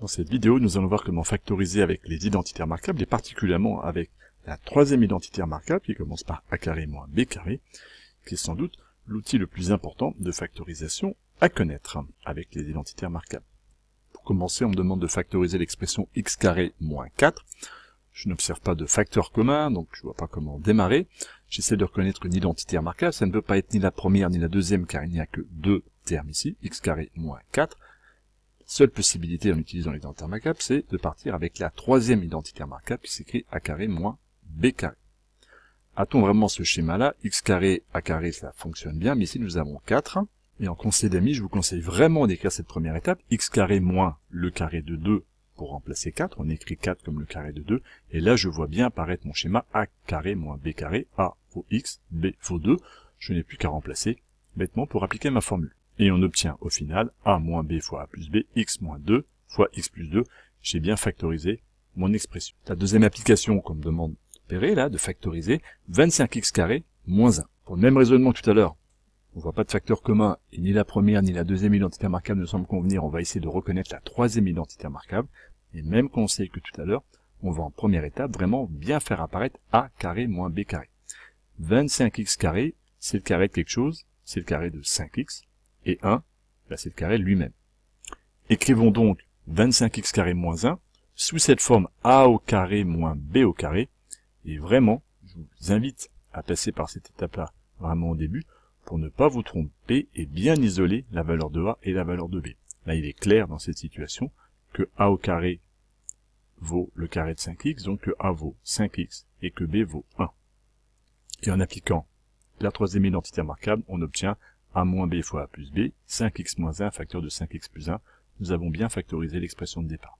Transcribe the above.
Dans cette vidéo, nous allons voir comment factoriser avec les identités remarquables, et particulièrement avec la troisième identité remarquable qui commence par a carré moins b carré, qui est sans doute l'outil le plus important de factorisation à connaître avec les identités remarquables. Pour commencer, on me demande de factoriser l'expression x carré moins 4. Je n'observe pas de facteur commun, donc je ne vois pas comment démarrer. J'essaie de reconnaître une identité remarquable, ça ne peut pas être ni la première ni la deuxième car il n'y a que deux termes ici, x carré moins 4. Seule possibilité en utilisant l'identité remarquable, c'est de partir avec la troisième identité remarquable qui s'écrit a carré moins b carré. A-t-on vraiment ce schéma-là? X carré, a carré, ça fonctionne bien, mais ici nous avons 4. Et en conseil d'amis, je vous conseille vraiment d'écrire cette première étape, x carré moins le carré de 2 pour remplacer 4. On écrit 4 comme le carré de 2. Et là, je vois bien apparaître mon schéma a carré moins b carré, a vaut x, b vaut 2. Je n'ai plus qu'à remplacer bêtement pour appliquer ma formule. Et on obtient au final a moins b fois a plus b, x moins 2 fois x plus 2. J'ai bien factorisé mon expression. La deuxième application qu'on me demande d'opérer, là, de factoriser 25x carré moins 1. Pour le même raisonnement que tout à l'heure, on ne voit pas de facteur commun, et ni la première ni la deuxième identité remarquable ne semblent convenir, on va essayer de reconnaître la troisième identité remarquable. Et même conseil que tout à l'heure, on va en première étape vraiment bien faire apparaître a carré moins b carré. 25x carré, c'est le carré de quelque chose, c'est le carré de 5x. Et 1, là c'est le carré lui-même. Écrivons donc 25x carré moins 1 sous cette forme a au carré moins b au carré. Et vraiment, je vous invite à passer par cette étape-là vraiment au début pour ne pas vous tromper et bien isoler la valeur de a et la valeur de b. Là, il est clair dans cette situation que a au carré vaut le carré de 5x, donc que a vaut 5x et que b vaut 1. Et en appliquant la troisième identité remarquable, on obtient a moins b fois a plus b, 5x moins 1, facteur de 5x plus 1. Nous avons bien factorisé l'expression de départ.